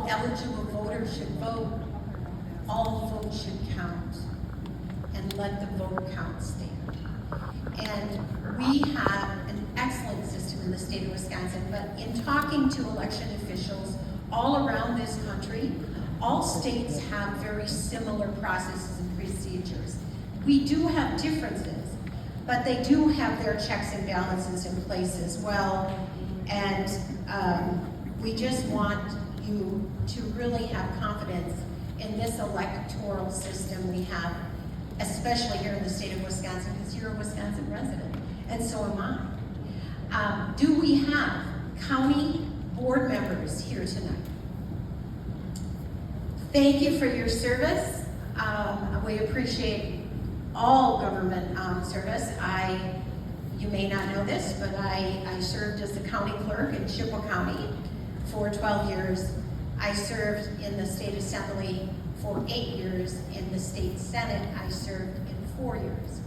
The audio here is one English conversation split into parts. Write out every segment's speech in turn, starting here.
all eligible voters should vote, all votes should count, and let the vote count stand. And we have an excellent system in the state of Wisconsin, but in talking to election officials all around this country, all states have very similar processes and procedures. We do have differences, but they do have their checks and balances in place as well. And we just want you to really have confidence in this electoral system we have, especially here in the state of Wisconsin, because you're a Wisconsin resident, and so am I. Do we have county board members here tonight? Thank you for your service. We appreciate all government service. You may not know this, but I served as the county clerk in Chippewa County for 12 years. I served in the state assembly for 8 years. In the state senate, I served in 4 years.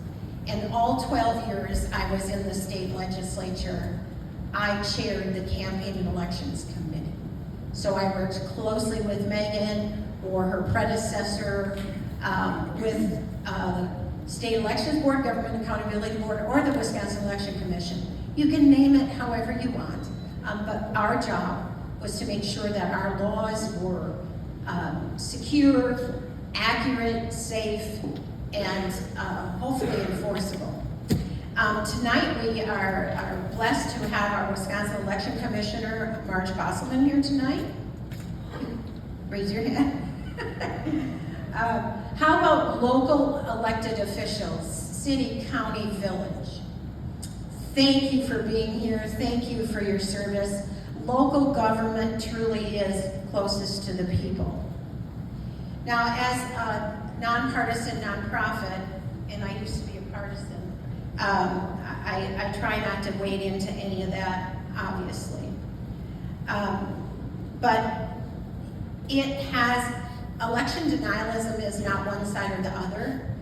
And all 12 years I was in the state legislature, I chaired the campaign and elections committee. So I worked closely with Megan or her predecessor, with State Elections Board, Government Accountability Board, or the Wisconsin Election Commission. You can name it however you want, but our job was to make sure that our laws were secure, accurate, safe, and hopefully enforceable. Tonight we are blessed to have our Wisconsin Election Commissioner, Marge Bosselman, here tonight. Raise your hand. How about local elected officials, city, county, village? Thank you for being here. Thank you for your service. Local government truly is closest to the people. Now, as a nonpartisan nonprofit, and I used to be a partisan, I try not to wade into any of that, obviously. But it has, election denialism is not one side or the other.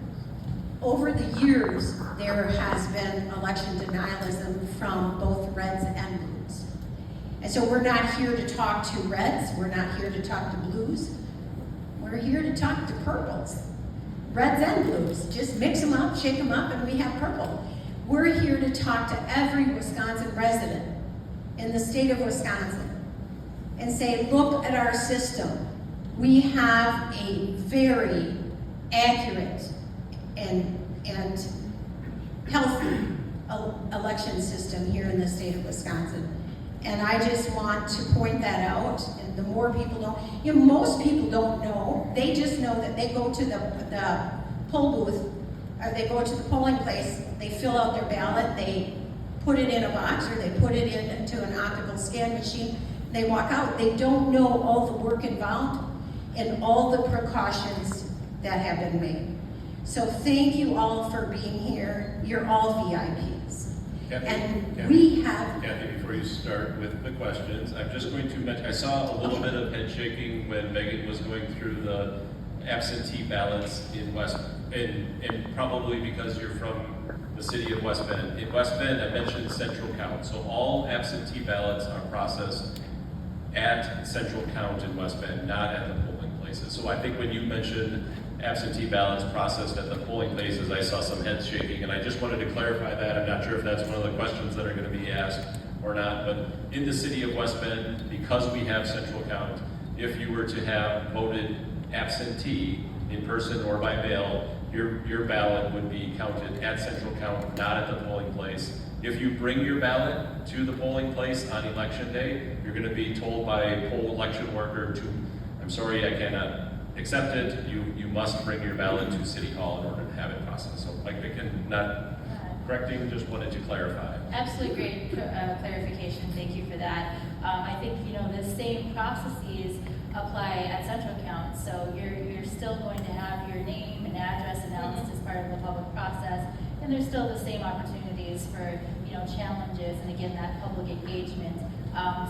Over the years, there has been election denialism from both reds and blues. And so we're not here to talk to reds, we're not here to talk to blues, we're here to talk to purples. Reds and blues, just mix them up, shake them up, and we have purple. We're here to talk to every Wisconsin resident in the state of Wisconsin and say, look at our system. We have a very accurate and healthy election system here in the state of Wisconsin. And I just want to point that out, and the more people know, most people don't know, they just know that they go to the poll booth, or they go to the polling place, they fill out their ballot, they put it in a box, or they put it into an optical scan machine, they walk out. They don't know all the work involved and all the precautions that have been made. So thank you all for being here. You're all VIPs. Kathy, we have... Kathy, before you start with the questions, I'm just going to mention, I saw a little bit of head shaking when Megan was going through the absentee ballots in West, and probably because you're from the city of West Bend. In West Bend, I mentioned central count. So all absentee ballots are processed at central count in West Bend, not at the polling places. So I think when you mentioned absentee ballots processed at the polling places, I saw some heads shaking, and I just wanted to clarify that. I'm not sure if that's one of the questions that are going to be asked or not, but in the city of West Bend, because we have central count, if you were to have voted absentee in person or by mail, your ballot would be counted at central count, not at the polling place. If you bring your ballot to the polling place on election day, you're going to be told by a poll election worker to, I'm sorry, I cannot accept it. You must bring your ballot to City Hall in order to have it processed. So, like, again, not correcting, just wanted to clarify. Absolutely great clarification. Thank you for that. I think the same processes apply at central count. So you're still going to have your name and address announced as part of the public process, and there's still the same opportunities for challenges and again that public engagement.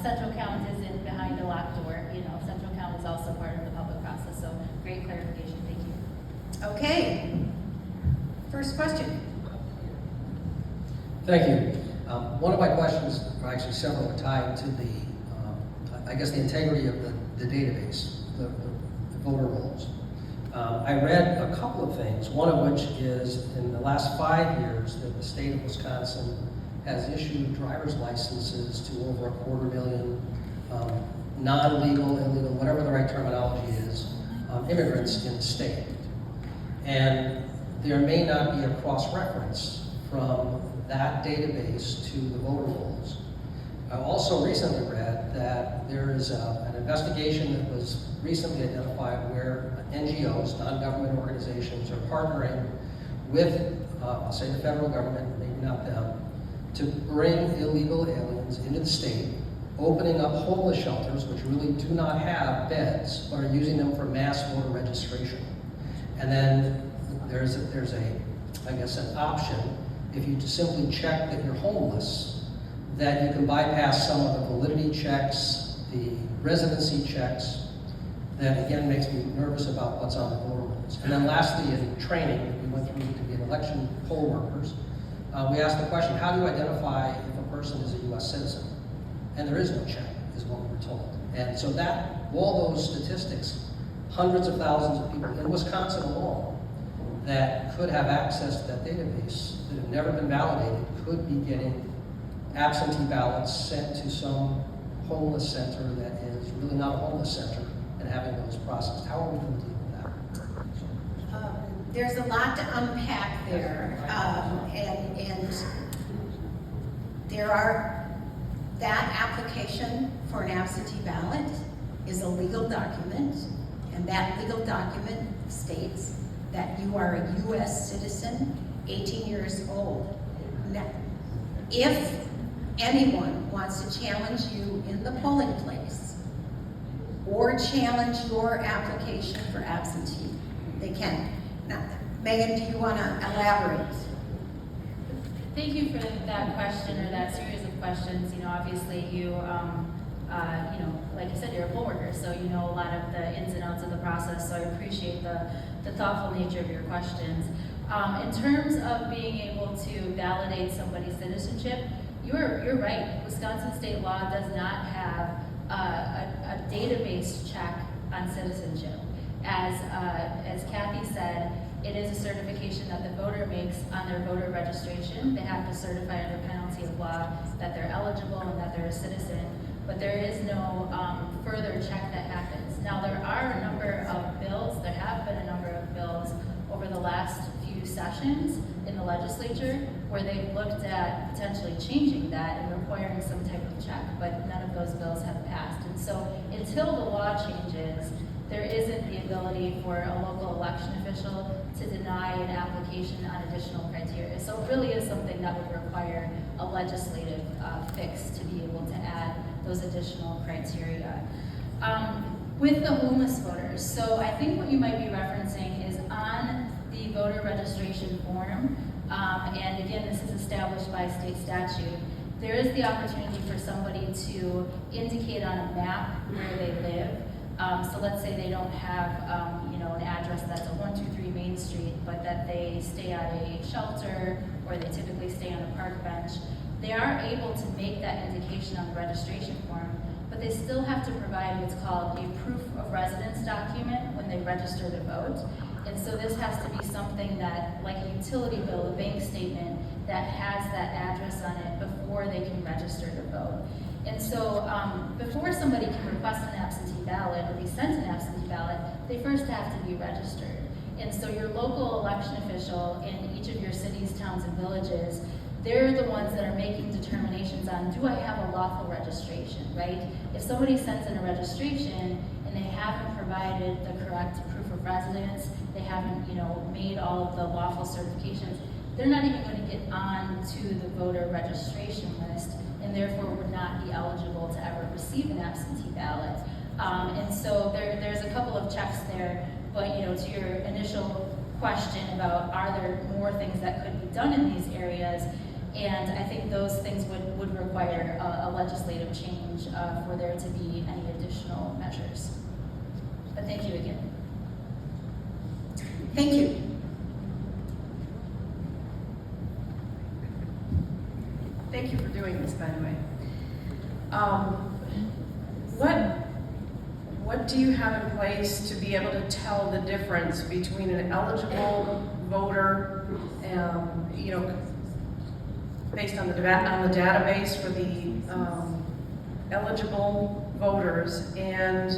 Central count isn't behind a locked door. Central count is also part of the public process. So great clarification. Thank you. Okay. First question. Thank you. One of my questions, or actually several, are tied to the I guess, the integrity of the database, the voter rolls. I read a couple of things, one of which is in the last 5 years that the state of Wisconsin has issued driver's licenses to over 250,000 non-legal, illegal, whatever the right terminology is, immigrants in the state. And there may not be a cross-reference from that database to the voter rolls. I also recently read that there is an investigation that was recently identified where NGOs, non-government organizations, are partnering with, I'll say the federal government, maybe not them, to bring illegal aliens into the state, opening up homeless shelters, which really do not have beds, but are using them for mass voter registration. And then there's I guess, an option, if you just simply check that you're homeless, that you can bypass some of the validity checks, the residency checks, that again makes me nervous about what's on the voter rolls. And then lastly, in training that we went through to be an election poll workers, we asked the question, how do you identify if a person is a US citizen? And there is no check, is what we were told. And so that, all those statistics, hundreds of thousands of people in Wisconsin alone that could have access to that database that have never been validated could be getting absentee ballots sent to some homeless center that is really not a homeless center and having those processed. How are we going to deal with that? There's a lot to unpack there, and there are, that application for an absentee ballot is a legal document, and that legal document states that you are a U.S. citizen, 18 years old. Now, if anyone wants to challenge you in the polling place or challenge your application for absentee, they can. Now, Megan, do you want to elaborate? Thank you for that question, or that series of questions. You know, obviously you like you said, you're a poll worker, so you know a lot of the ins and outs of the process, so I appreciate the thoughtful nature of your questions. In terms of being able to validate somebody's citizenship, you're right. Wisconsin state law does not have a database check on citizenship. As Kathy said, it is a certification that the voter makes on their voter registration. They have to certify under penalty of law that they're eligible and that they're a citizen, but there is no further check that happens. Now, there are a number of bills, there have been a number of bills over the last few sessions in the legislature where they've looked at potentially changing that and requiring some type of check, but none of those bills have passed. And so until the law changes, there isn't the ability for a local election official to deny an application on additional criteria. So it really is something that would require a legislative fix to be able to add those additional criteria. With the homeless voters, so I think what you might be referencing is on the voter registration form, and again, this is established by state statute, there is the opportunity for somebody to indicate on a map where they live. So let's say they don't have, an address that's a 123 Main Street, but that they stay at a shelter or they typically stay on a park bench. They are able to make that indication on the registration form, but they still have to provide what's called a proof of residence document when they register to vote. And so this has to be something that, like a utility bill, a bank statement, that has that address on it before they can register to vote. And so before somebody can request an absentee ballot or be sent an absentee ballot, they first have to be registered. And so your local election official in each of your cities, towns, and villages, they're the ones that are making determinations on, do I have a lawful registration, right? If somebody sends in a registration and they haven't provided the correct proof of residence, they haven't, made all of the lawful certifications, they're not even going to get on to the voter registration list, and therefore would not be eligible to ever receive an absentee ballot. And so there's a couple of checks there, but to your initial question about are there more things that could be done in these areas, and I think those things would require a legislative change for there to be any additional measures. But thank you again. Thank you. Thank you for doing this, by the way. What what do you have in place to be able to tell the difference between an eligible voter, you know, based on the database for the eligible voters, and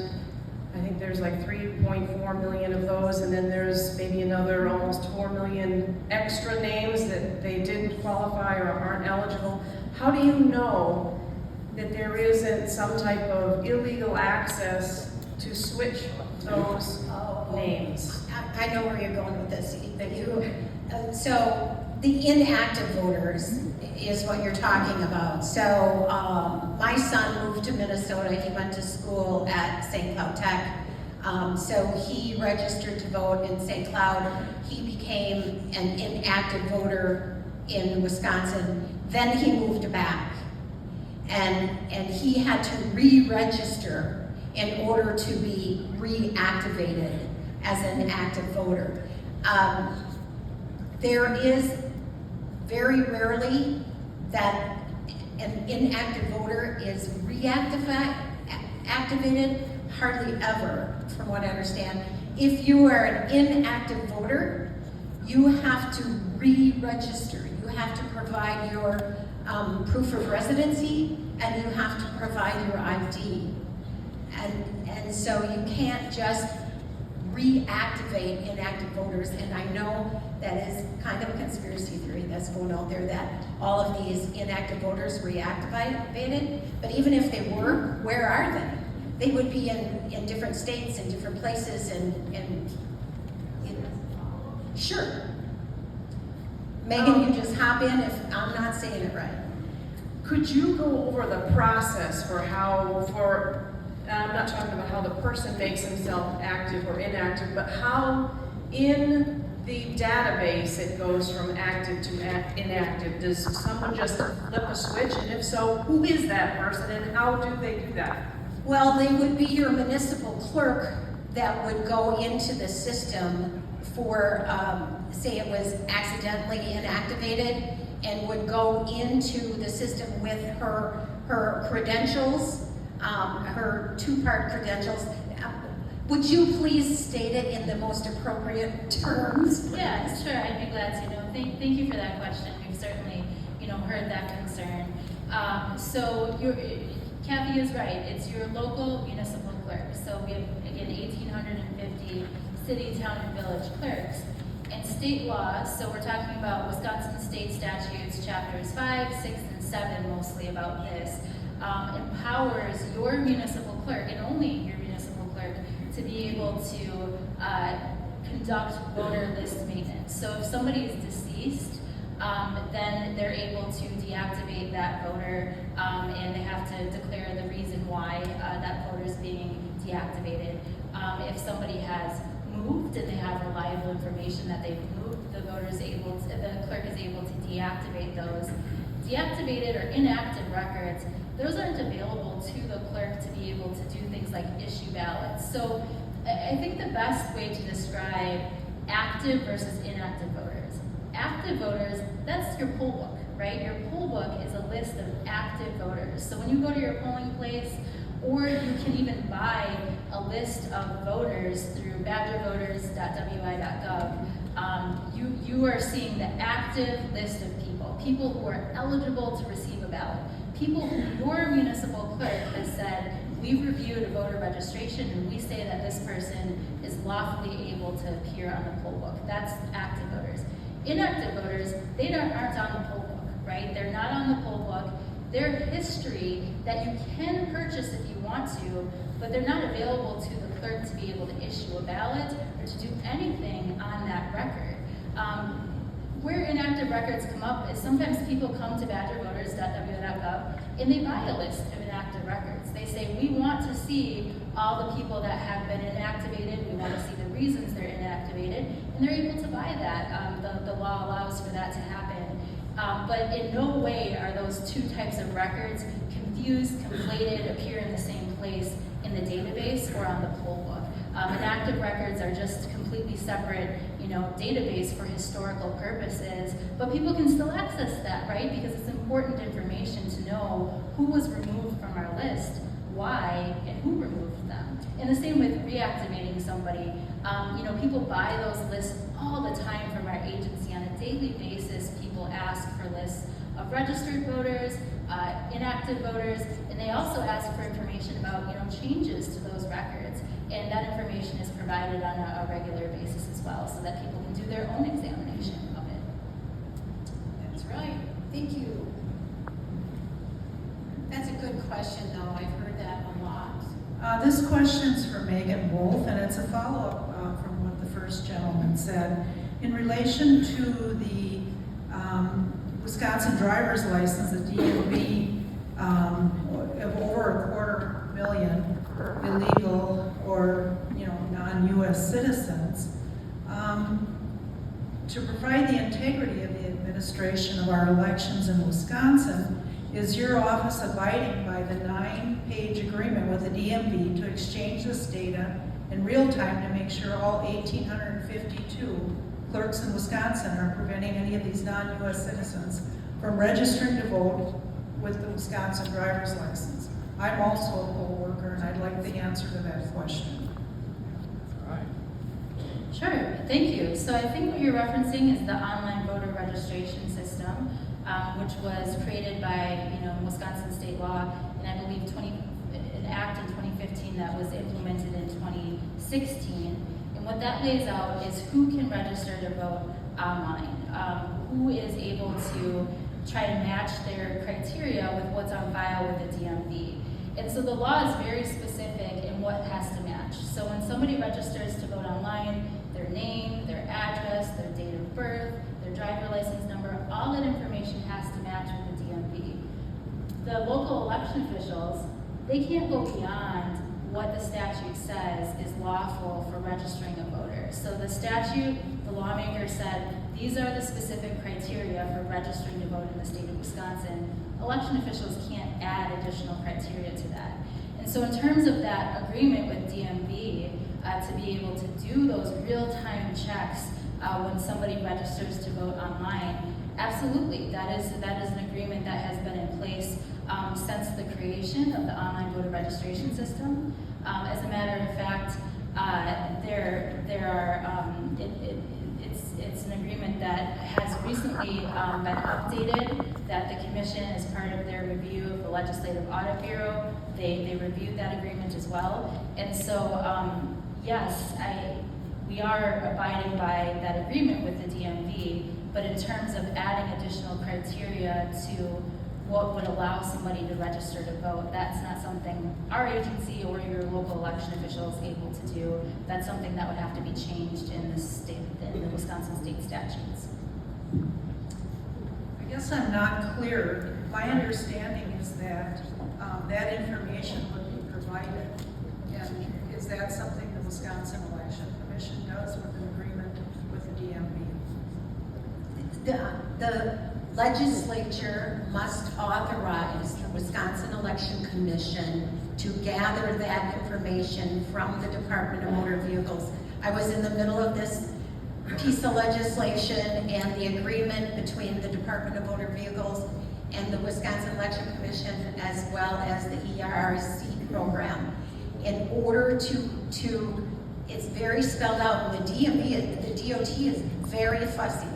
I think there's like 3.4 million of those, and then there's maybe another almost 4 million extra names that they didn't qualify or aren't eligible. How do you know that there isn't some type of illegal access to switch those names? I know where you're going with this. So the inactive voters is what you're talking about. So my son moved to Minnesota. He went to school at St. Cloud Tech. So he registered to vote in St. Cloud. He became an inactive voter in Wisconsin. Then he moved back. And he had to re-register in order to be reactivated as an active voter. There is very rarely that an inactive voter is reactivated, hardly ever, from what I understand. If you are an inactive voter, you have to re-register. You have to provide your proof of residency, and you have to provide your ID. And so you can't just reactivate inactive voters, and I know that is kind of a conspiracy theory that's going out there that all of these inactive voters reactivated, but even if they were, where are they? They would be in different states and different places and you know. Sure. Megan, you just hop in if I'm not saying it right. Could you go over the process for I'm not talking about how the person makes himself active or inactive, but how in the database it goes from active to inactive? Does someone just flip a switch? And if so, who is that person and how do they do that? Well, they would be your municipal clerk that would go into the system for, say it was accidentally inactivated, and would go into the system with her credentials, her two-part credentials. Would you please state it in the most appropriate terms? Yeah, sure, I'd be glad to. Thank you for that question. We've certainly, heard that concern. So Kathy is right. It's your local municipal clerk. So we have, again, 1,850 city, town, and village clerks. And state law, so we're talking about Wisconsin state statutes, chapters 5, 6, and 7, mostly about this, empowers your municipal clerk, and only your municipal clerk, to be able to conduct voter list maintenance. So if somebody is deceased, then they're able to deactivate that voter, and they have to declare the reason why that voter is being deactivated. If somebody has moved and they have reliable information that they've moved, the clerk is able to deactivate those. Deactivated or inactive records, those aren't available to the clerk to be able to do things like issue ballots. So I think the best way to describe active versus inactive voters. Active voters, that's your poll book, right? Your poll book is a list of active voters. So when you go to your polling place, or you can even buy a list of voters through badgervoters.wi.gov, you are seeing the active list of people who are eligible to receive a ballot, people who your municipal clerk has said, we've reviewed a voter registration and we say that this person is lawfully able to appear on the poll book. That's active voters. Inactive voters, they aren't on the poll book, right? They're not on the poll book. Their history that you can purchase if you want to, but they're not available to the clerk to be able to issue a ballot or to do anything on that record. Where inactive records come up is sometimes people come to badgervoters.wi.gov and they buy a list of inactive records. They say, we want to see all the people that have been inactivated, we want to see the reasons they're inactivated, and they're able to buy that. The law allows for that to happen. But in no way are those two types of records confused, conflated, appear in the same place in the database or on the poll book. Inactive records are just completely separate, database for historical purposes, but people can still access that, right? Because it's important information to know who was removed from our list, why, and who removed them. And And the same with reactivating somebody. People buy those lists all the time from our agency on a daily basis. People ask for lists of registered voters, inactive voters, and they also ask for information about, changes to those records. And that information is provided on a regular basis as well, so that people can do their own examination of it. That's right. Thank you. That's a good question, though. I've heard that a lot. This question's for Megan Wolf, and it's a follow-up from what the first gentleman said. In relation to the Wisconsin driver's license, the DMV, of over 250,000 illegal or non-U.S. citizens, to provide the integrity of the administration of our elections in Wisconsin, is your office abiding by the 9-page agreement with the DMV to exchange this data in real time to make sure all 1,852 clerks in Wisconsin are preventing any of these non-U.S. citizens from registering to vote with the Wisconsin driver's license? I'm also a poll worker, and I'd like the answer to that question. Sure, thank you. So I think what you're referencing is the online voter registration system, which was created by, Wisconsin state law, and I believe an act in 2015 that was implemented in 2016. And what that lays out is who can register to vote online, who is able to try to match their criteria with what's on file with the DMV. And so the law is very specific in what has to match. So when somebody registers to vote online, their name, their address, their date of birth, their driver license number, all that information has to match with the DMV. The local election officials, they can't go beyond what the statute says is lawful for registering a voter. So the statute, the lawmaker said, these are the specific criteria for registering to vote in the state of Wisconsin. Election officials can't add additional criteria to that. And so in terms of that agreement with DMV, to be able to do those real-time checks when somebody registers to vote online, absolutely, that is an agreement that has been in place since the creation of the online voter registration system. As a matter of fact, it's an agreement that has recently been updated, that the commission, as part of their review of the Legislative Audit Bureau, they reviewed that agreement as well. And so, yes, we are abiding by that agreement with the DMV, but in terms of adding additional criteria to what would allow somebody to register to vote, that's not something our agency or your local election official is able to do. That's something that would have to be changed in the Wisconsin state statutes. I guess I'm not clear. My understanding is that that information would be provided. And is that something the Wisconsin Election Commission does with an agreement with the DMV? The legislature must authorize the Wisconsin Election Commission to gather that information from the Department of Motor Vehicles. I was in the middle of this piece of legislation and the agreement between the Department of Motor Vehicles and the Wisconsin Election Commission, as well as the ERRC program. In order to it's very spelled out, and the DMV, the DOT is very fussy.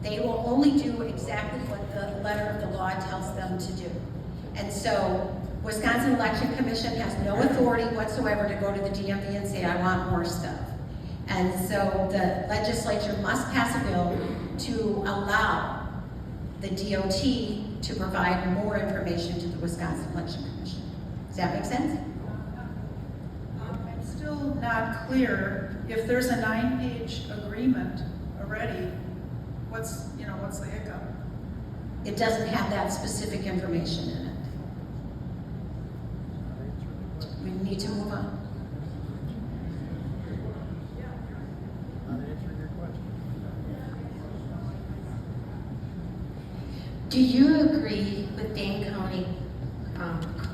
They will only do exactly what the letter of the law tells them to do. And so Wisconsin Election Commission has no authority whatsoever to go to the DMV and say, I want more stuff. And so the legislature must pass a bill to allow the DOT to provide more information to the Wisconsin Election Commission. Does that make sense? I'm still not clear. If there's a 9-page agreement already, what's the hiccup? It doesn't have that specific information in it. We need to move on. Do you agree with Dane County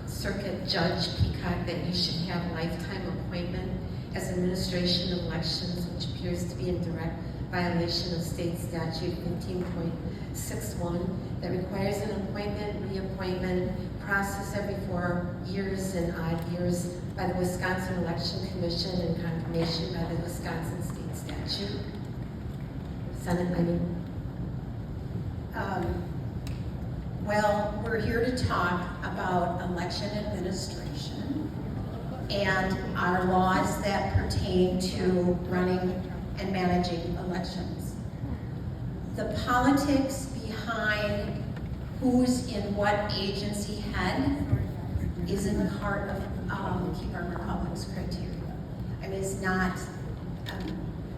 Circuit Judge Peacock that you should have a lifetime appointment as administration of elections, which appears to be in direct violation of state statute 15.61 that requires an appointment, reappointment process every 4 years and odd years by the Wisconsin Election Commission and confirmation by the Wisconsin State Statute. Senate, I mean. Well, we're here to talk about election administration and our laws that pertain to running and managing elections. The politics behind who's in what agency head isn't part of Keep Our Republic's criteria. I mean, it's not,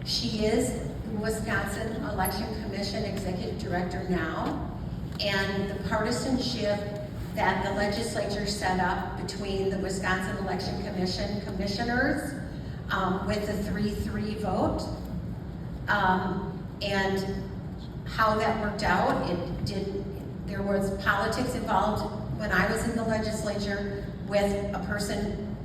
she is the Wisconsin Election Commission Executive Director now, and the partisanship that the legislature set up between the Wisconsin Election Commission commissioners with the 3-3 vote, and how that worked out, there was politics involved when I was in the legislature with a person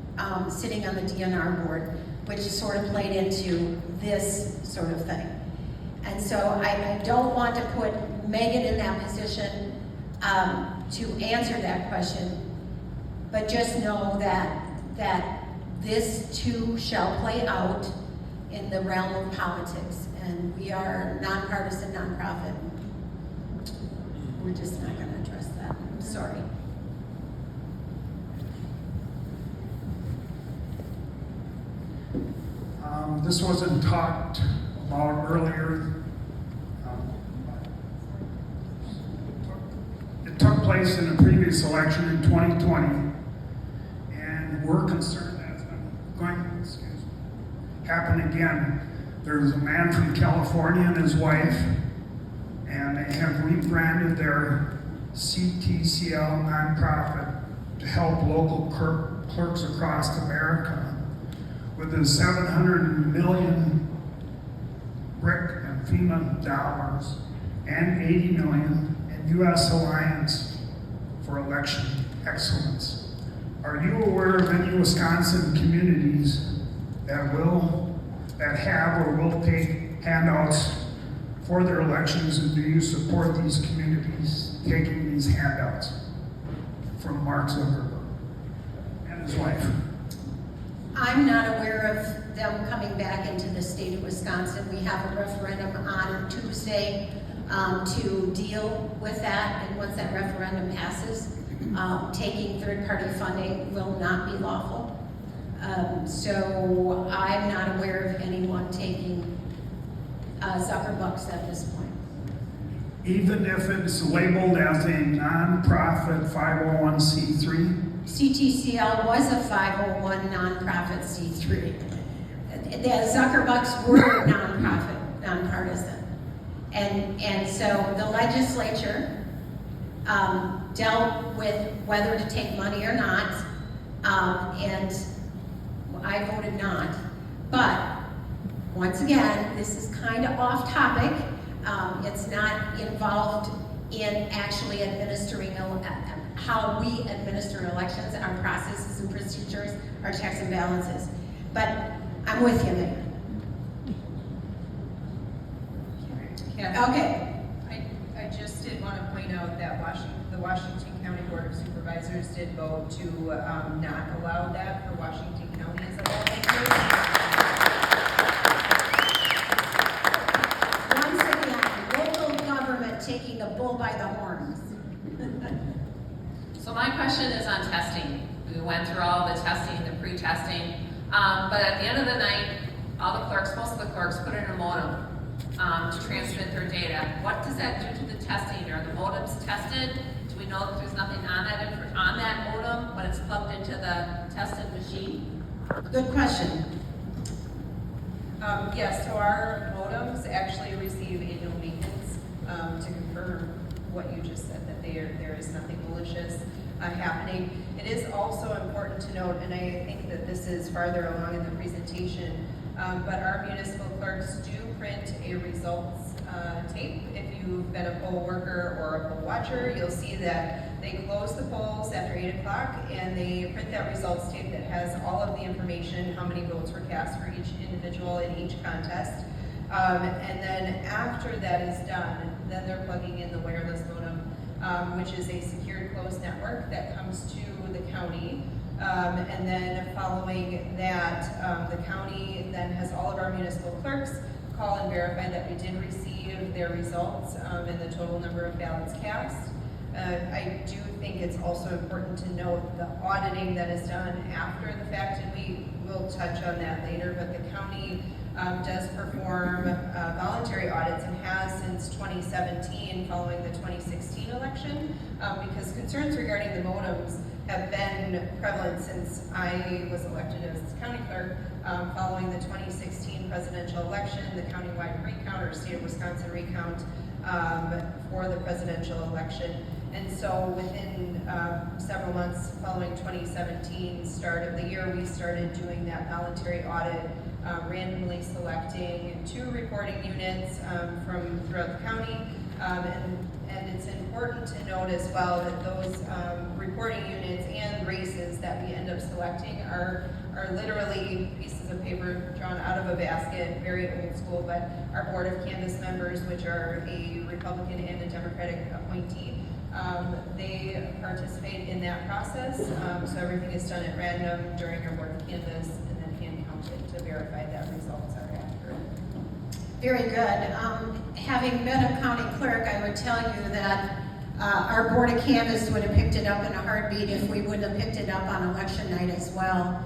sitting on the DNR board, which sort of played into this sort of thing. And so I don't want to put Megan in that position to answer that question, but just know that this too shall play out in the realm of politics. And we are nonpartisan, nonprofit. We're just not going to address that. I'm sorry. This wasn't talked about earlier. It took place in a previous election in 2020, and we're concerned that it's going to happen again. There's a man from California and his wife, and they have rebranded their CTCL nonprofit to help local clerks across America with the $700 million BRIC and FEMA dollars and $80 million in U.S. Alliance for Election Excellence. Are you aware of any Wisconsin communities that have or will take handouts for their elections, and do you support these communities taking these handouts from Mark Zuckerberg and his wife? I'm not aware of them coming back into the state of Wisconsin. We have a referendum on Tuesday to deal with that, and once that referendum passes, taking third-party funding will not be lawful. So I'm not aware of anyone taking Zuckerbucks at this point. Even if it's labeled as a nonprofit 501c3? CTCL was a 501 nonprofit C3. The Zuckerbucks were nonprofit, nonpartisan. And so the legislature dealt with whether to take money or not, and I voted not. But once again, this is kind of off topic. It's not involved in actually administering how we administer elections, our processes and procedures, our checks and balances. But I'm with you, Megan. Okay. I just did want to point out that the Washington County Board of Supervisors did vote to not allow that for Washington County as a whole. Once again, local government taking the bull by the horns. So my question is on testing. We went through all the testing, the pre-testing, but at the end of the night, all the clerks, most of the clerks, put in a modem to transmit their data. What does that do to the testing? Are the modems tested? Do we know that there's nothing on that modem when it's plugged into the tested machine? Good question. Yes, so our modems actually receive annual maintenance to confirm what you just said, that there is nothing malicious happening. It is also important to note, and I think that this is farther along in the presentation, but our municipal clerks do print a results tape. If you've been a poll worker or a poll watcher, you'll see that they close the polls after 8 o'clock and they print that results tape that has all of the information, how many votes were cast for each individual in each contest. And then after that is done, then they're plugging in the wireless modem, which is a secured closed network that comes to the county And then following that, the county then has all of our municipal clerks call and verify that we did receive their results and the total number of ballots cast. I do think it's also important to note the auditing that is done after the fact, and we will touch on that later, but the county does perform voluntary audits and has since 2017 following the 2016 election because concerns regarding the modems have been prevalent since I was elected as county clerk following the 2016 presidential election, the countywide recount or state of Wisconsin recount for the presidential election. And so within several months following 2017 start of the year, we started doing that voluntary audit, randomly selecting 2 reporting units from throughout the county. And it's important to note as well that those reporting units and races that we end up selecting are literally pieces of paper drawn out of a basket, very old school, but our Board of Canvass members, which are a Republican and a Democratic appointee, they participate in that process. So everything is done at random during our Board of Canvass and then hand counted to verify that results are accurate. Very good. Having been a county clerk, I would tell you that our Board of Canvass would have picked it up in a heartbeat if we wouldn't have picked it up on election night as well.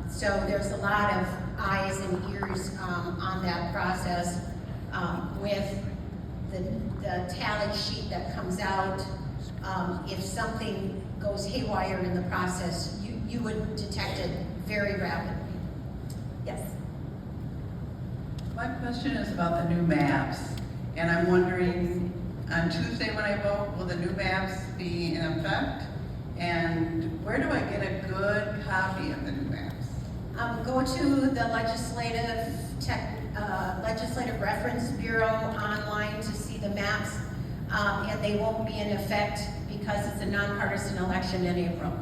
So there's a lot of eyes and ears on that process with the tally sheet that comes out. If something goes haywire in the process, you would detect it very rapidly. Yes. My question is about the new maps, and I'm wondering, on Tuesday when I vote, will the new maps be in effect? And where do I get a good copy of the new maps? Go to the Legislative Reference Bureau online to see the maps, and they won't be in effect because it's a nonpartisan election in April.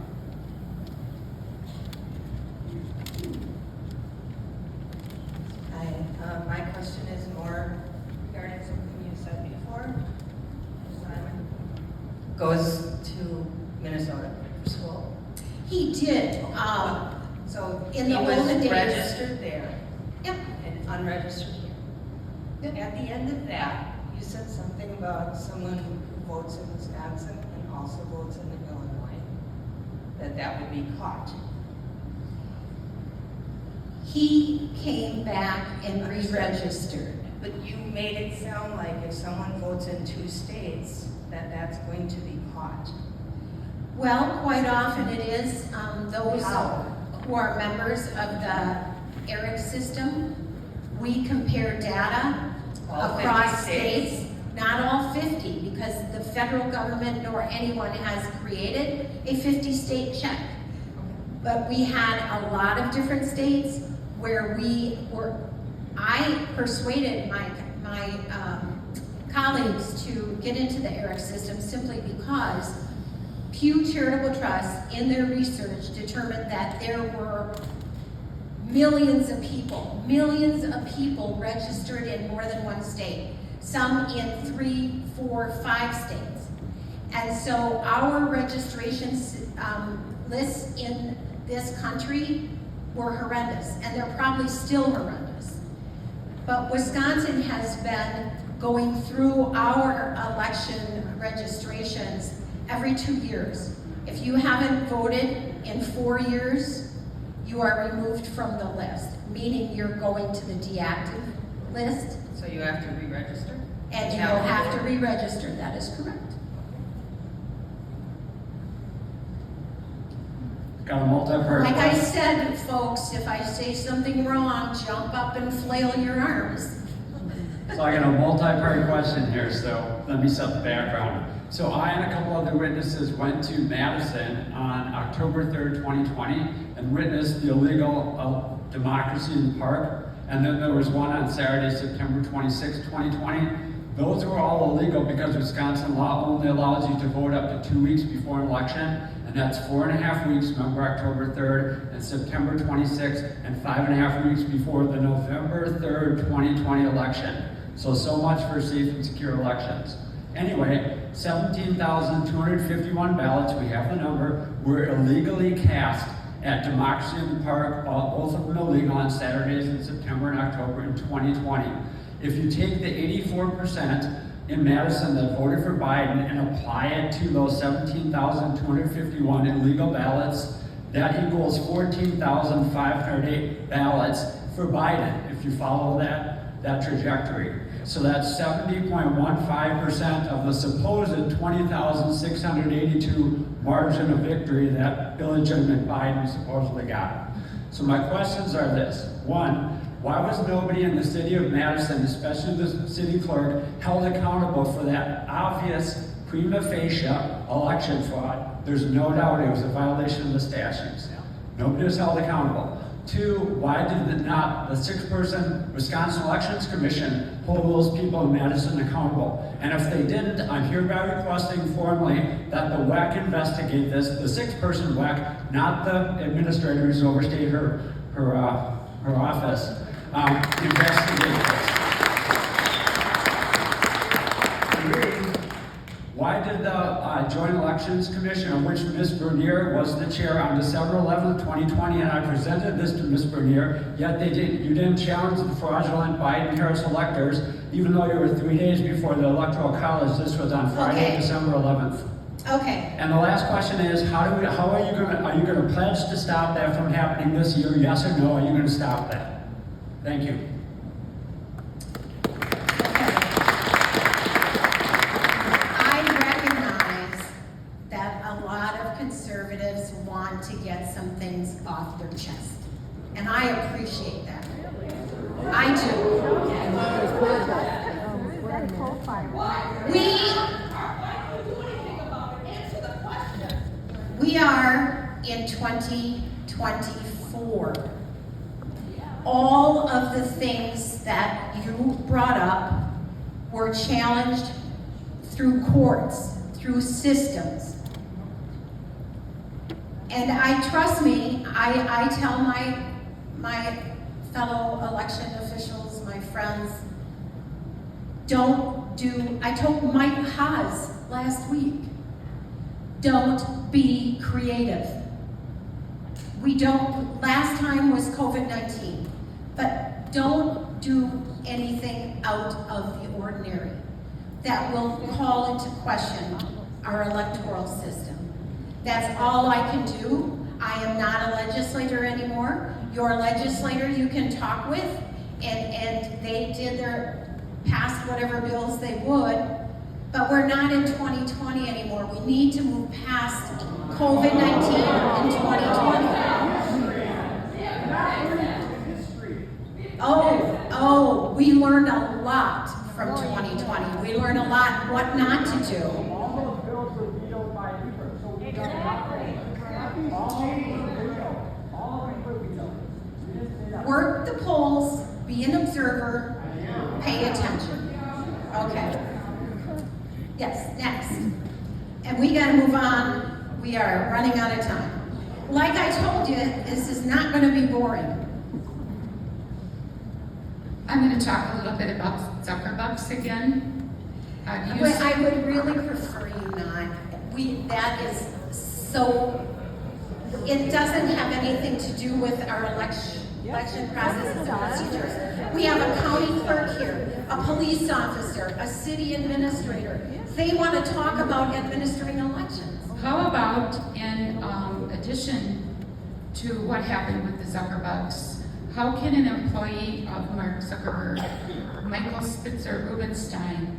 My question is more regarding something you said before. Simon goes to Minnesota for school. He did. So in he the was olden days. registered there Yep. and unregistered here. Yep. At the end of that, you said something about someone who votes in Wisconsin and also votes in Illinois, that would be caught. He came back and re-registered. But you made it sound like if someone votes in 2 states, that's going to be caught. Well, quite often it is those How? who are members of the ERIC system. We compare data All 50 across states? states, not all 50, because the federal government nor anyone has created a 50-state check. But we had a lot of different states where I persuaded my colleagues to get into the ERIC system simply because Pew Charitable Trust, in their research, determined that there were millions of people registered in more than one state, some in 3, 4, 5 states. And so our registration lists in this country were horrendous, and they're probably still horrendous. But Wisconsin has been going through our election registrations every 2 years. If you haven't voted in 4 years, you are removed from the list, meaning you're going to the deactive list, So you have to re-register? and you'll have to re-register. That is correct. Got a multi-part Like I question. said, folks, if I say something wrong, jump up and flail your arms. So I got a multi-part question here, so let me set the background. So I and a couple other witnesses went to Madison on October 3rd, 2020, and witnessed the illegal democracy in the park. And then there was one on Saturday, September 26th, 2020. Those were all illegal because Wisconsin law only allows you to vote up to 2 weeks before an election. And that's 4.5 weeks, remember October 3rd and September 26th, and 5.5 weeks before the November 3rd, 2020 election. So much for safe and secure elections. Anyway, 17,251 ballots, we have the number, were illegally cast at Democracy in the Park, both of them illegal on Saturdays in September and October in 2020. If you take the 84% in Madison that voted for Biden and apply it to those 17,251 illegal ballots, that equals 14,508 ballots for Biden, if you follow that trajectory. So that's 70.15% of the supposed 20,682 margin of victory that illegitimate Biden supposedly got. So my questions are this. One, why was nobody in the city of Madison, especially the city clerk, held accountable for that obvious prima facie election fraud? There's no doubt it was a violation of the statutes. Nobody was held accountable. Two, why did not the 6-person Wisconsin Elections Commission hold those people in Madison accountable? And if they didn't, I'm hereby requesting formally that the WEC investigate this, the 6-person WEC, not the administrator who's overstayed her office, investigate this. Why did the Joint Elections Commission, of which Ms. Bernier was the chair, on December 11th, 2020, and I presented this to Ms. Bernier, yet you didn't challenge the fraudulent Biden-Harris electors, even though you were 3 days before the Electoral College. This was on Friday, Okay. December 11th. Okay. And the last question is, are you going to pledge to stop that from happening this year? Yes or no? Are you going to stop that? Thank you. Conservatives want to get some things off their chest, and I appreciate that. I do. We are in 2024. All of the things that you brought up were challenged through courts, through systems. And trust me, I tell my fellow election officials, my friends, I told Mike Haas last week, don't be creative. Last time was COVID-19, but don't do anything out of the ordinary that will call into question our electoral system. That's all I can do. I am not a legislator anymore. Your legislator you can talk with, and they passed whatever bills they would, but we're not in 2020 anymore. We need to move past COVID-19 in 2020. Oh, we learned a lot from 2020. We learned a lot what not to do. Work the polls, be an observer, pay attention. Okay. Yes, next. And we gotta move on. We are running out of time. Like I told you, this is not gonna be boring. I'm gonna talk a little bit about Zuckerbucks again. I would really prefer you not. That is so, it doesn't have anything to do with our election processes and procedures. We have a county clerk here, a police officer, a city administrator. They want to talk about administering elections. How about, in addition to what happened with the Zuckerbucks, how can an employee of Mark Zuckerberg, Michael Spitzer Rubenstein,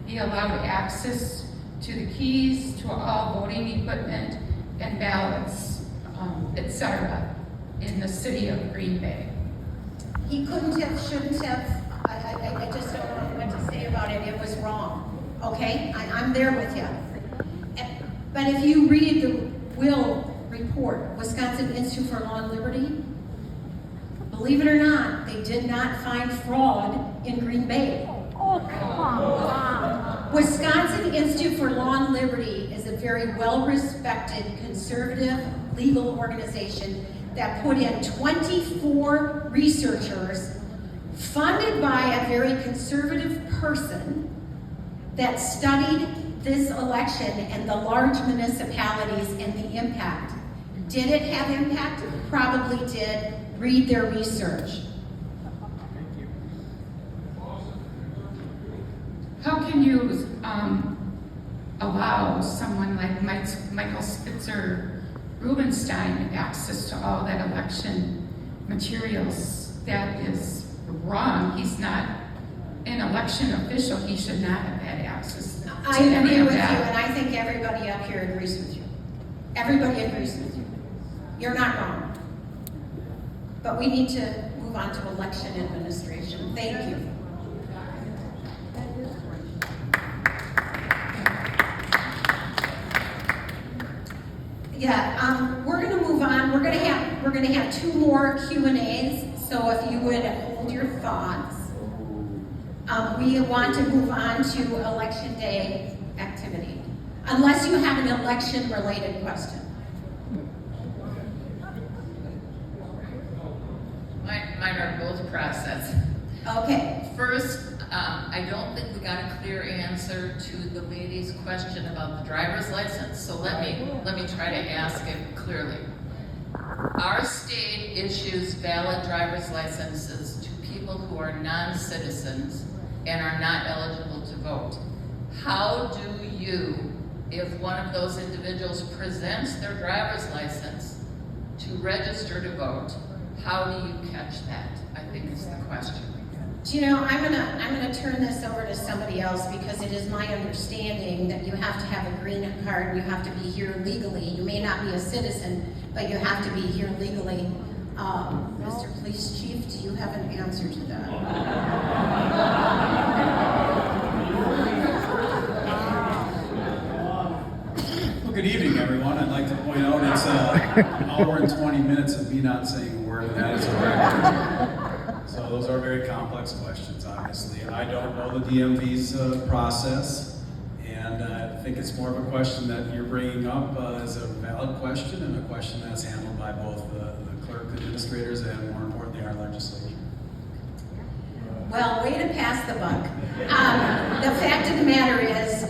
be allowed access to the keys to all voting equipment and ballots, etc., in the city of Green Bay? He couldn't have, shouldn't have. I just don't know what to say about it. It was wrong. Okay? I'm there with you. But if you read the Will report, Wisconsin Institute for Law and Liberty, believe it or not, they did not find fraud in Green Bay. Wisconsin Institute for Law and Liberty is a very well-respected, conservative legal organization that put in 24 researchers funded by a very conservative person that studied this election and the large municipalities and the impact. Did it have impact? Probably did. Read their research. How can you allow someone like Michael Spitzer Rubenstein access to all that election materials? That is wrong. He's not an election official. He should not have had access to I any agree of with you, that. and I think everybody up here agrees with you. Everybody agrees with you. You're not wrong. But we need to move on to election administration. Thank you. Yeah, we're going to move on. We're going to have two more Q&As. So if you would hold your thoughts, we want to move on to election day activity, unless you have an election-related question. Mine are both process. Okay. First, I don't think we got a clear answer to the lady's question about the driver's license, so let me try to ask it clearly. Our state issues valid driver's licenses to people who are non-citizens and are not eligible to vote. How do you, if one of those individuals presents their driver's license to register to vote, how do you catch that? I think is the question. Do you know, I'm gonna turn this over to somebody else because it is my understanding that you have to have a green card, you have to be here legally. You may not be a citizen, but you have to be here legally. Mr. Police Chief, do you have an answer to that? Well, good evening, everyone. I'd like to point out it's an hour and 20 minutes of me not saying a word, and that is a record. So those are very complex questions, obviously. And I don't know the DMV's process, and I think it's more of a question that you're bringing up as a valid question and a question that's handled by both the clerk administrators and, more importantly, our legislature. Well, way to pass the buck. The fact of the matter is,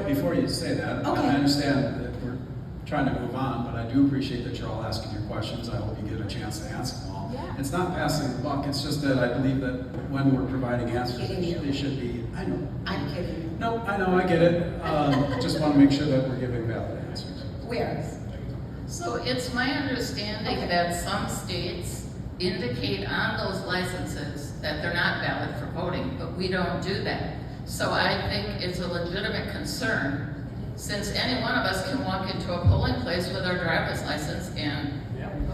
Before you say that, Okay. I understand that we're trying to move on, but I do appreciate that you're all asking your questions. I hope you get a chance to ask them all. Yeah. It's not passing the buck, it's just that I believe that when we're providing answers, Kidding you. they should be, I know. I'm kidding you. No, I know, I get it. Just want to make sure that we're giving valid answers. Where? So it's my understanding that some states indicate on those licenses that they're not valid for voting, but we don't do that. So I think it's a legitimate concern, since any one of us can walk into a polling place with our driver's license and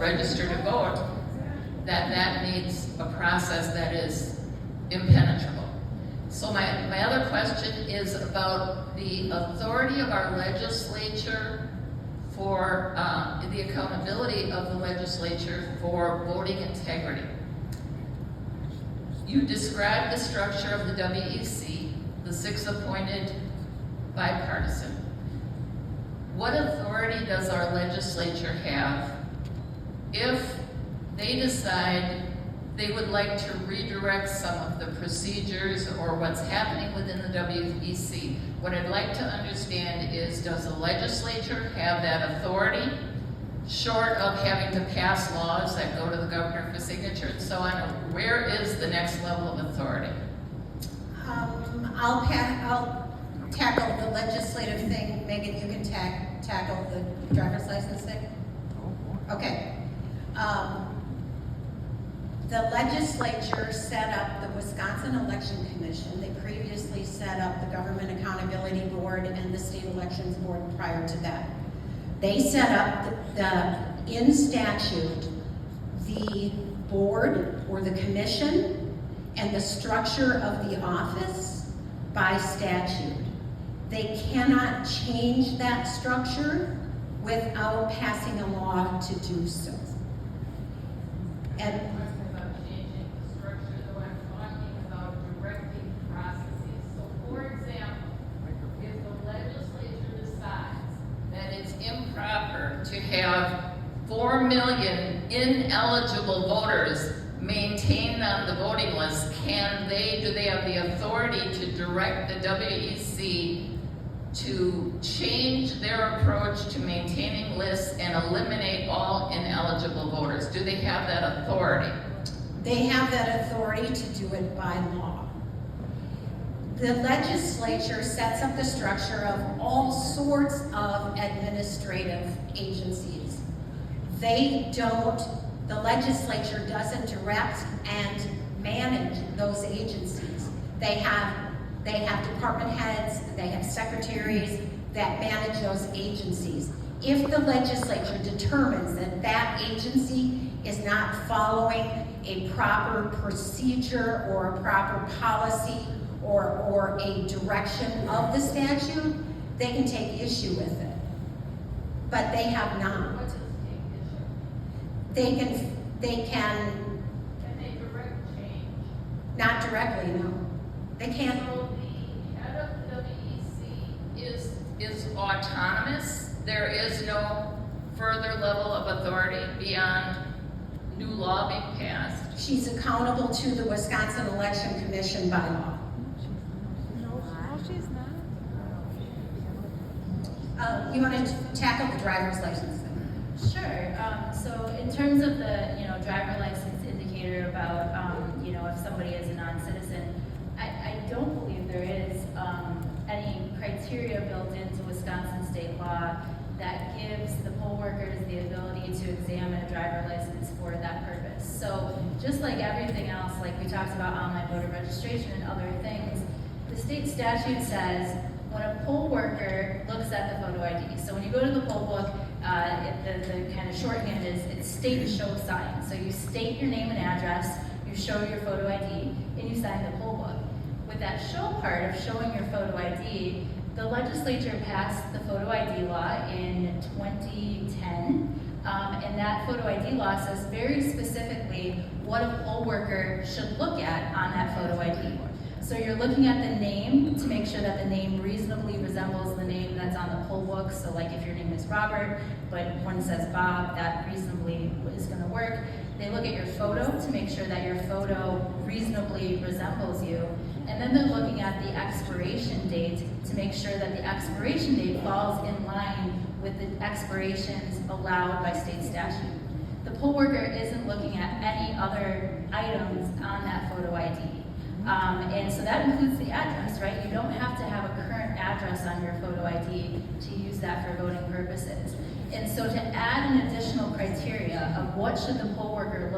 register to vote, that needs a process that is impenetrable. So my other question is about the authority of our legislature for the accountability of the legislature for voting integrity. You described the structure of the WEC, the 6 appointed bipartisan. What authority does our legislature have if they decide they would like to redirect some of the procedures or what's happening within the WEC? What I'd like to understand is, does the legislature have that authority, short of having to pass laws that go to the governor for signature and so on? Where is the next level of authority? I'll tackle the legislative thing. Megan, you can tackle the driver's license thing. Okay. The legislature set up the Wisconsin Election Commission. They previously set up the Government Accountability Board and the State Elections Board prior to that. They set up in statute the board or the commission and the structure of the office by statute. They cannot change that structure without passing a law to do so. And improper to have 4 million ineligible voters maintained on the voting list, do they have the authority to direct the WEC to change their approach to maintaining lists and eliminate all ineligible voters? Do they have that authority? They have that authority to do it by law. The legislature sets up the structure of all sorts of administrative agencies. The legislature doesn't direct and manage those agencies. They have department heads, they have secretaries that manage those agencies. If the legislature determines that that agency is not following a proper procedure or a proper policy or a direction of the statute, they can take issue with it. But they have not. What does take issue? They can, Can they direct change? not directly, no. They can't. So the head of the WEC is autonomous. There is no further level of authority beyond new law being passed. She's accountable to the Wisconsin Election Commission by law. You want to tackle the driver's license thing? Sure. So in terms of the, driver license indicator about, if somebody is a non-citizen, I don't believe there is any criteria built into Wisconsin state law that gives the poll workers the ability to examine a driver license for that purpose. So just like everything else, like we talked about online voter registration and other things, the state statute says when a poll worker looks at the photo ID, so when you go to the poll book, the kind of shorthand is it's state show sign. So you state your name and address, you show your photo ID, and you sign the poll book. With that show part of showing your photo ID, the legislature passed the photo ID law in 2010, and that photo ID law says very specifically what a poll worker should look at on that photo ID. So you're looking at the name to make sure that the name reasonably resembles the name that's on the poll book. So like if your name is Robert, but one says Bob, that reasonably is going to work. They look at your photo to make sure that your photo reasonably resembles you. And then they're looking at the expiration date to make sure that the expiration date falls in line with the expirations allowed by state statute. The poll worker isn't looking at any other items on that photo ID. And so that includes the address, right? You don't have to have a current address on your photo ID to use that for voting purposes. And so to add an additional criteria of what should the poll worker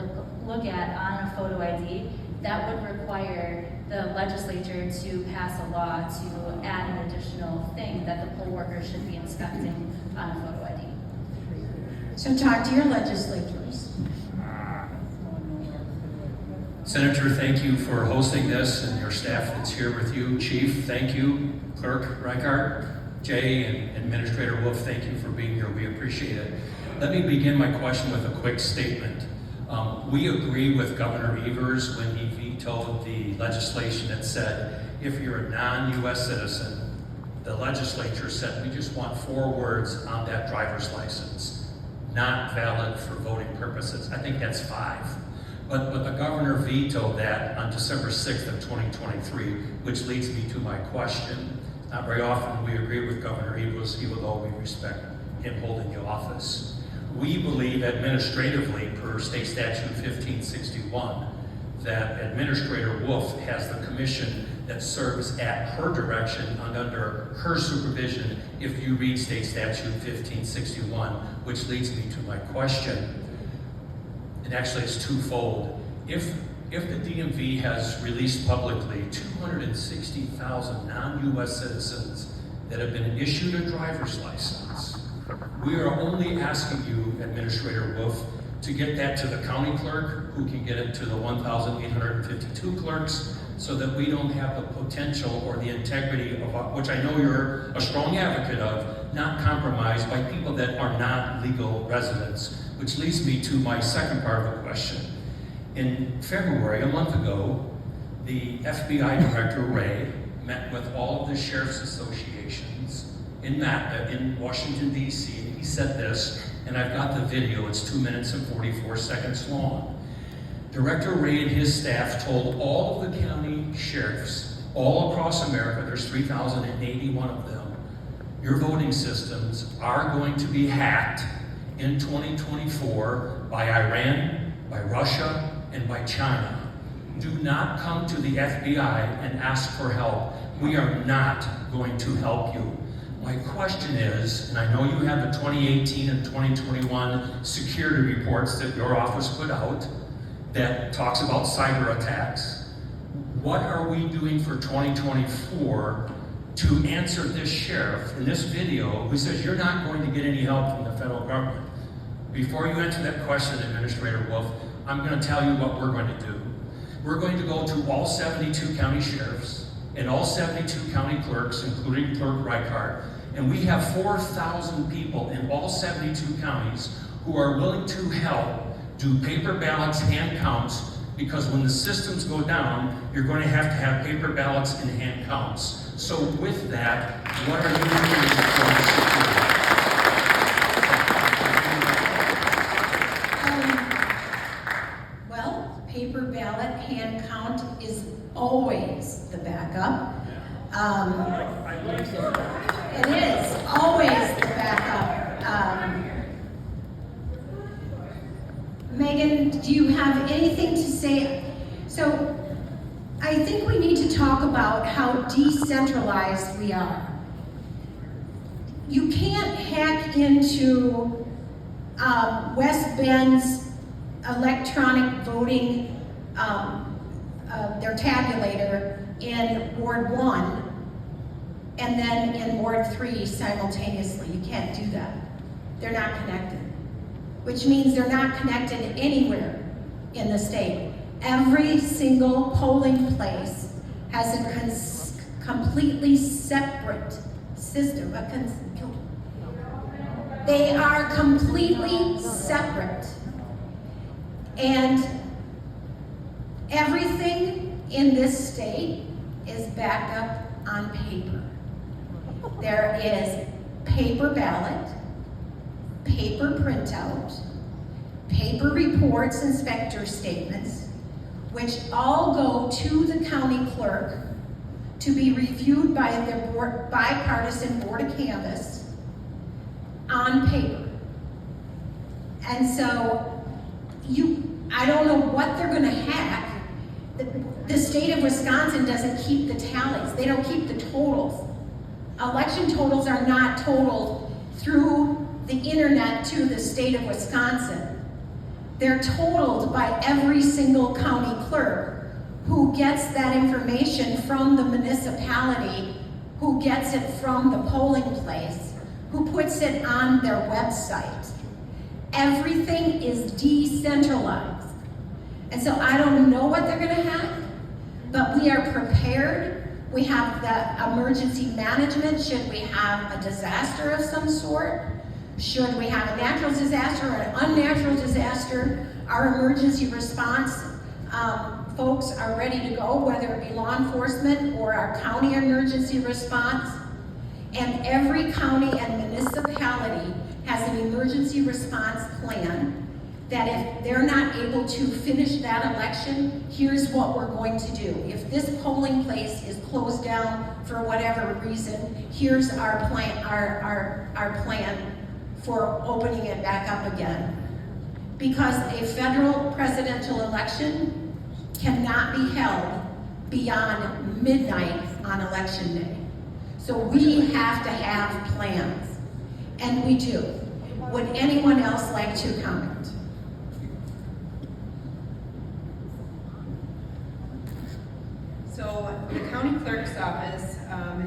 look at on a photo ID, that would require the legislature to pass a law to add an additional thing that the poll worker should be inspecting on a photo ID. So talk to your legislators. Senator, thank you for hosting this, and your staff that's here with you. Chief, thank you. Clerk Reichart, Jay, and Administrator Wolf, thank you for being here. We appreciate it. Let me begin my question with a quick statement. We agree with Governor Evers when he vetoed the legislation that said if you're a non-U.S. citizen, the legislature said we just want 4 words on that driver's license, not valid for voting purposes. I think that's 5. But the governor vetoed that on December 6th of 2023, which leads me to my question. Not very often we agree with Governor Evers, even though we respect him holding the office. We believe administratively, per State Statute 1561, that Administrator Wolf has the commission that serves at her direction and under her supervision if you read State Statute 1561, which leads me to my question. And actually it's twofold. If the DMV has released publicly 260,000 non-U.S. citizens that have been issued a driver's license, we are only asking you, Administrator Wolf, to get that to the county clerk, who can get it to the 1,852 clerks, so that we don't have the potential or the integrity of, which I know you're a strong advocate of, not compromised by people that are not legal residents. Which leads me to my second part of the question. In February, a month ago, the FBI Director Ray met with all of the sheriff's associations in Washington, D.C., and he said this, and I've got the video, it's 2 minutes and 44 seconds long. Director Ray and his staff told all of the county sheriffs all across America, there's 3,081 of them, your voting systems are going to be hacked in 2024 by Iran, by Russia, and by China. Do not come to the FBI and ask for help. We are not going to help you. My question is, and I know you have the 2018 and 2021 security reports that your office put out that talks about cyber attacks. What are we doing for 2024 to answer this sheriff in this video who says you're not going to get any help from the federal government? Before you answer that question, Administrator Wolf, I'm going to tell you what we're going to do. We're going to go to all 72 county sheriffs and all 72 county clerks, including Clerk Reichart, and we have 4,000 people in all 72 counties who are willing to help do paper ballots, hand counts, because when the systems go down, you're going to have paper ballots and hand counts. So with that, what are you doing for security? Well, paper ballot, hand count is always the backup. It is always the backup. Megan, do you have anything to say? So I think we need to talk about how decentralized we are. You can't hack into West Bend's electronic voting, their tabulator in Ward 1 and then in Ward 3 simultaneously. You can't do that. They're not connected, which means they're not connected anywhere in the state. Every single polling place has a completely separate system. They are completely separate. And everything in this state is backed up on paper. There is paper ballot, paper printout, paper reports, inspector statements, which all go to the county clerk to be reviewed by the bipartisan board of canvass on paper. And so I don't know what they're going to hack. The state of Wisconsin doesn't keep the tallies. They don't keep the totals. Election totals are not totaled through the internet to the state of Wisconsin. They're totaled by every single county clerk who gets that information from the municipality, who gets it from the polling place, who puts it on their website. Everything is decentralized. And so I don't know what they're going to hack, but we are prepared. We have the emergency management should we have a disaster of some sort. Should we have a natural disaster or an unnatural disaster, our emergency response folks are ready to go, whether it be law enforcement or our county emergency response. And every county and municipality has an emergency response plan that if they're not able to finish that election, here's what we're going to do. If this polling place is closed down for whatever reason, here's our plan, our plan for opening it back up again. Because a federal presidential election cannot be held beyond midnight on election day. So we have to have plans, and we do. Would anyone else like to comment? So the county clerk's office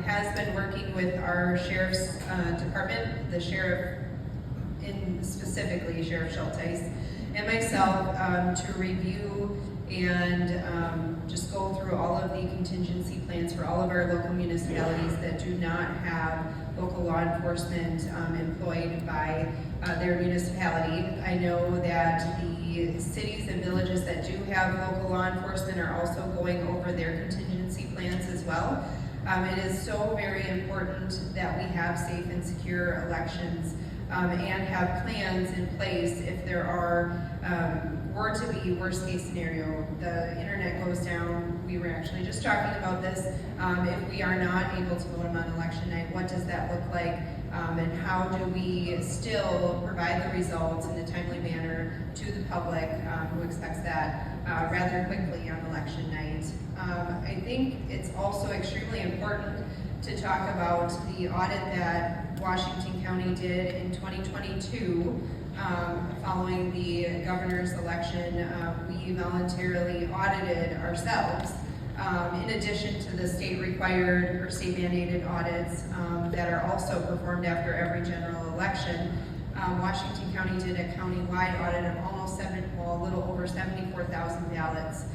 has been working with our sheriff's department, the sheriff, specifically Sheriff Schulteis, and myself to review and just go through all of the contingency plans for all of our local municipalities that do not have local law enforcement employed by their municipality. I know that the cities and villages that do have local law enforcement are also going over their contingency plans as well. It is so very important that we have safe and secure elections and have plans in place if there are were to be worst case scenario, the internet goes down, we were actually just talking about this, if we are not able to vote them on election night, what does that look like? And how do we still provide the results in a timely manner to the public who expects that rather quickly on election night? I think it's also extremely important to talk about the audit that Washington County did in 2022 following the governor's election. We voluntarily audited ourselves. In addition to the state required or state mandated audits that are also performed after every general election, Washington County did a county-wide audit of a little over 74,000 ballots.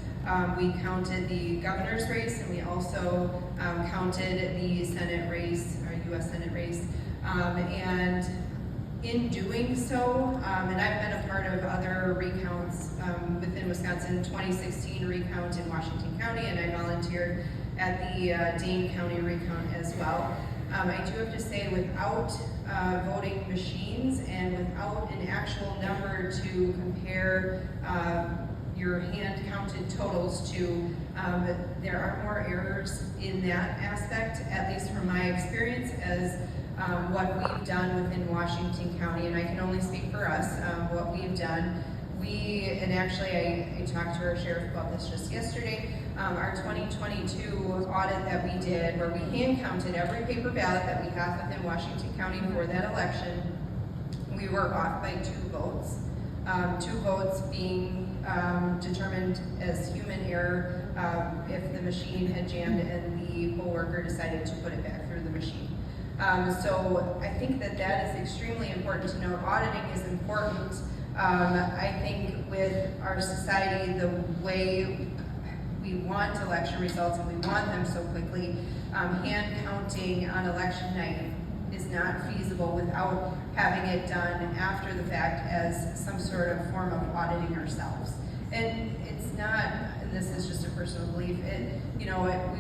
We counted the governor's race, and we also counted the Senate race, or U.S. Senate race. And in doing so, and I've been a part of other recounts within Wisconsin, 2016 recount in Washington County, and I volunteered at the Dane County recount as well. I do have to say, without voting machines and without an actual number to compare your hand-counted totals to, there are more errors in that aspect, at least from my experience, as what we've done within Washington County, and I can only speak for us, what we've done. And actually I talked to our sheriff about this just yesterday, our 2022 audit that we did, where we hand counted every paper ballot that we have within Washington County for that election, we were off by 2 votes. 2 votes being determined as human error if the machine had jammed and the poll worker decided to put it back through the machine. So I think that is extremely important to note. Auditing is important. I think with our society, the way we want election results and we want them so quickly, hand counting on election night is not feasible without having it done after the fact as some sort of form of auditing ourselves. And it's not, and this is just a personal belief, we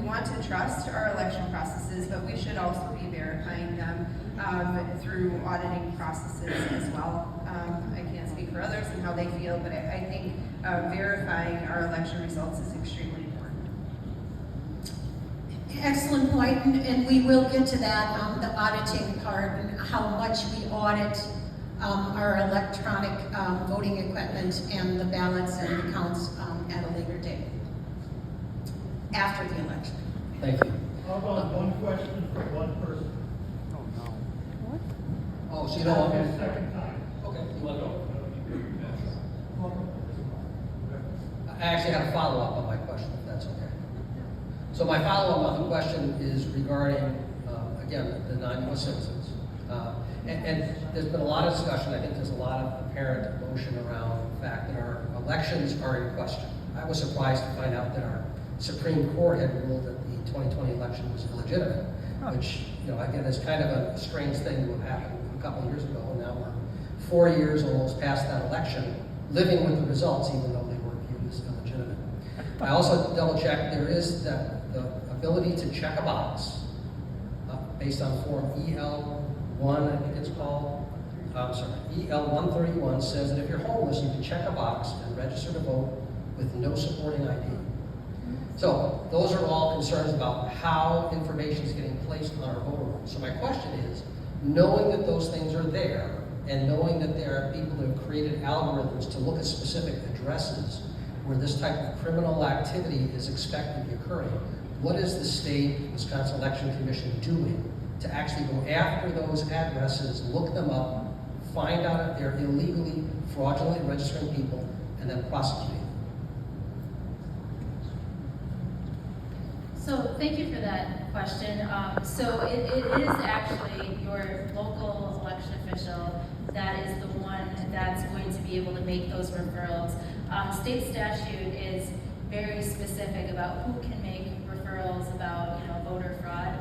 want to trust our election processes, but we should also be verifying them through auditing processes as well. I can't speak for others and how they feel, but I think verifying our election results is extremely important. Excellent point, and we will get to that, the auditing part and how much we audit our electronic voting equipment and the ballots and the counts at a later date, after the election. Thank you. How about one question for one person? Oh, so you don't want Okay, me? second time. Okay, you want to go? I actually had a follow-up on my question, if that's okay. So my follow-up on the question is regarding, again, the non-U.S. citizens. And there's been a lot of discussion. I think there's a lot of apparent emotion around the fact that our elections are in question. I was surprised to find out that our Supreme Court had ruled that the 2020 election was illegitimate, which, again, is kind of a strange thing to have happened a couple of years ago, and now we're 4 years almost past that election, living with the results, even though they were viewed as illegitimate. I also double-checked, there is the ability to check a box based on Form EL1, I think it's called. EL131 says that if you're homeless, you can check a box and register to vote with no supporting ID. So those are all concerns about how information is getting placed on our voter rolls. So my question is, knowing that those things are there, and knowing that there are people who have created algorithms to look at specific addresses where this type of criminal activity is expected to be occurring, what is the state Wisconsin Election Commission doing to actually go after those addresses, look them up, find out if they're illegally, fraudulently registering people, and then prosecuting them? So thank you for that question. So it is actually your local election official that is the one that's going to be able to make those referrals. State statute is very specific about who can make referrals about voter fraud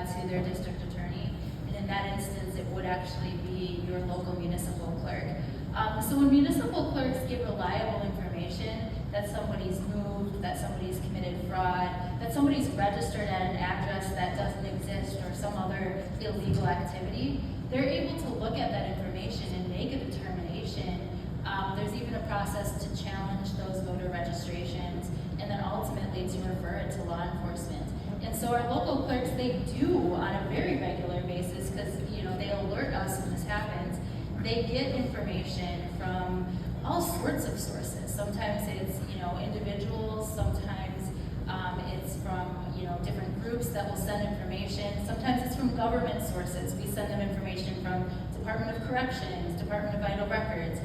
to their district attorney. And in that instance, it would actually be your local municipal clerk. So when municipal clerks give reliable information that somebody's moved, that somebody's committed fraud, that somebody's registered at an address that doesn't exist or some other illegal activity, they're able to look at that information and make a determination There's even a process to challenge those voter registrations and then ultimately to refer it to law enforcement. And so our local clerks, they do on a very regular basis, because they alert us when this happens. They get information from all sorts of sources. Sometimes it's individuals, sometimes it's from different groups that will send information. Sometimes it's from government sources. We send them information from Department of Corrections, Department of Vital Records.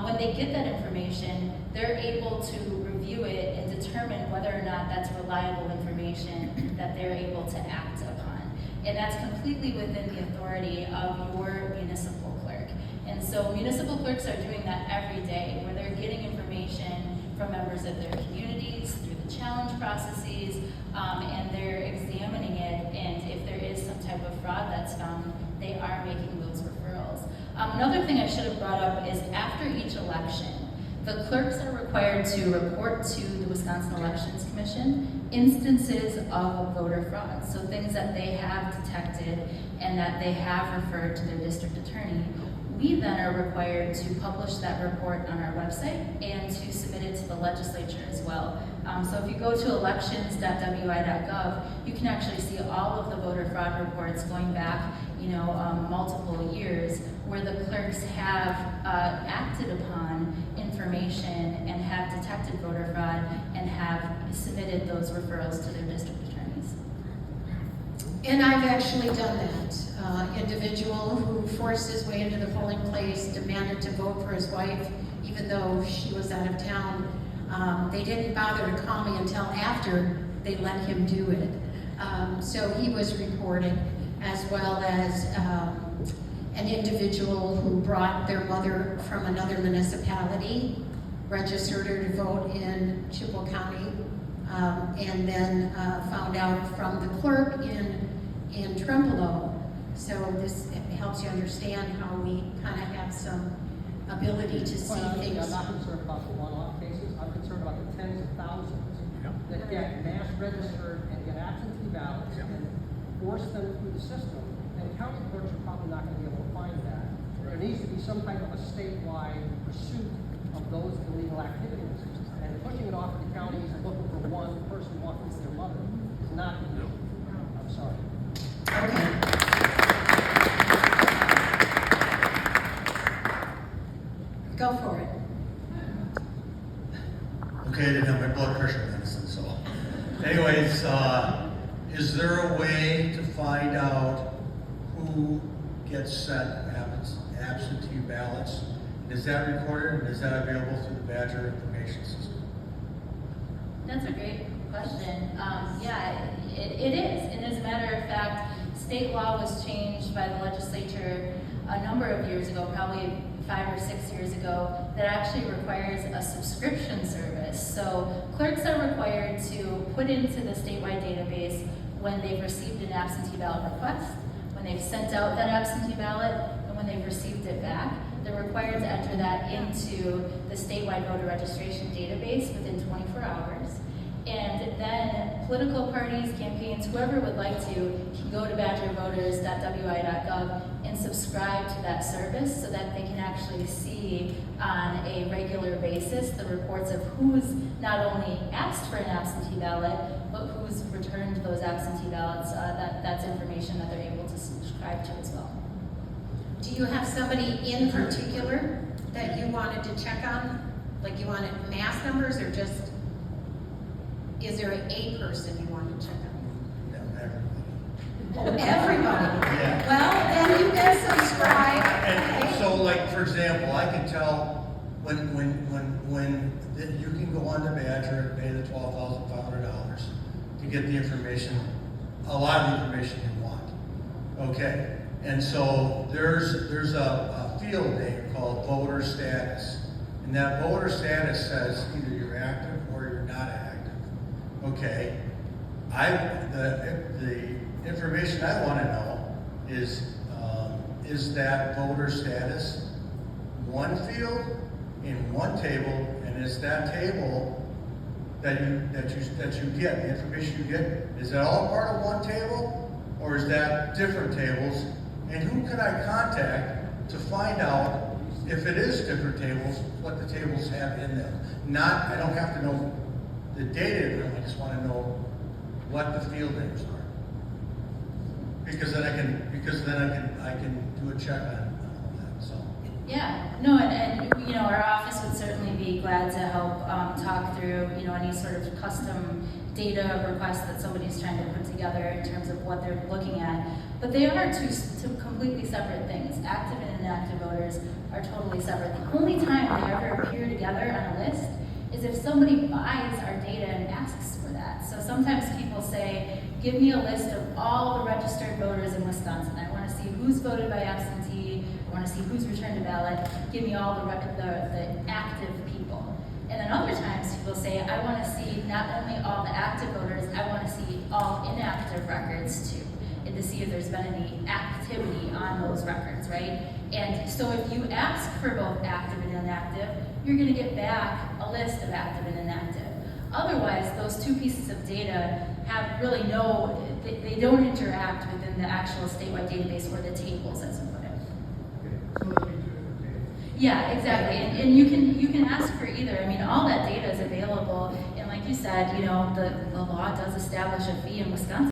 When they get that information, they're able to review it and determine whether or not that's reliable information that they're able to act upon. And that's completely within the authority of your municipal clerk. And so municipal clerks are doing that every day, where they're getting information from members of their communities through the challenge processes, and they're examining it, and if there is some type of fraud that's found, they are making those referrals. Another thing I should have brought up is after each election, the clerks are required to report to the Wisconsin Elections Commission instances of voter fraud, so things that they have detected and that they have referred to their district attorney. We then are required to publish that report on our website and to submit it to the legislature as well. So if you go to elections.wi.gov, you can actually see all of the voter fraud reports going back, multiple years, where the clerks have acted upon information and have detected voter fraud and have submitted those referrals to their district attorneys. And I've actually done that. Individual who forced his way into the polling place, demanded to vote for his wife, even though she was out of town. They didn't bother to call me until after they let him do it. So he was reported, as well as an individual who brought their mother from another municipality, registered her to vote in Chippewa County, and then found out from the clerk in Trempealeau. So this helps you understand how we kind of have some ability to see things. I'm not concerned about the one-off cases. I'm concerned about the tens of thousands that get mass registered and get absentee ballots and force them through the system. And county clerks are probably not going to be able to find that. There needs to be some type of a statewide pursuit of those illegal activities. And pushing it off to the counties and looking for one person walking with their mother is not the deal. I'm sorry. Okay. Go for it. Okay, I didn't have my blood pressure medicine, so. Anyways, is there a way to find out who gets sent absentee ballots? Is that recorded and is that available through the Badger information system? That's a great question. Yeah, it is. And as a matter of fact, state law was changed by the legislature a number of years ago, probably 5 or 6 years ago, that actually requires a subscription service. So clerks are required to put into the statewide database when they've received an absentee ballot request, when they've sent out that absentee ballot, and when they've received it back. They're required to enter that into the statewide voter registration database within 24 hours. And then political parties, campaigns, whoever would like to, can go to badgervoters.wi.gov and subscribe to that service so that they can actually see on a regular basis the reports of who's not only asked for an absentee ballot, but who's returned those absentee ballots. That's information that they're able to subscribe to as well. Do you have somebody in particular that you wanted to check on? Like you wanted mass numbers, or just, is there a person you want to check on? Yeah, everybody. Oh, everybody? Yeah. Well, then you can subscribe. And so, like, for example, I can tell when you can go on to Badger and pay the $12,500 to get the information, a lot of the information you want. Okay, and so there's a field name called voter status, and that voter status says either you're active or you're not active. Okay, the information I want to know is that voter status one field in one table, and is that table that you get, the information you get, is that all part of one table, or is that different tables? And who can I contact to find out if it is different tables, what the tables have in them. Not, I don't have to know the data in them, I just wanna know what the field names are. Because then I can do a check on all that, so. Yeah, no, and you know, our office would certainly be glad to help talk through, you know, any sort of custom data requests that somebody's trying to put together in terms of what they're looking at. But they are two completely separate things. Active and inactive voters are totally separate. The only time they ever appear together on a list is if somebody buys our data and asks for that. So sometimes people say, give me a list of all the registered voters in Wisconsin. I want to see who's voted by absentee. I want to see who's returned a ballot. Give me all the active people. And then other times people say, I want to see not only all the active voters, I want to see all inactive records too, and to see if there's been any activity on those records, right? And so if you ask for both active and inactive, you're going to get back a list of active and inactive. Otherwise, those two pieces of data have really they don't interact within the actual statewide database or the tables as we put it. Yeah, exactly. And you can ask for either. I mean, all that data is available. And like you said, you know, the law does establish a fee in Wisconsin.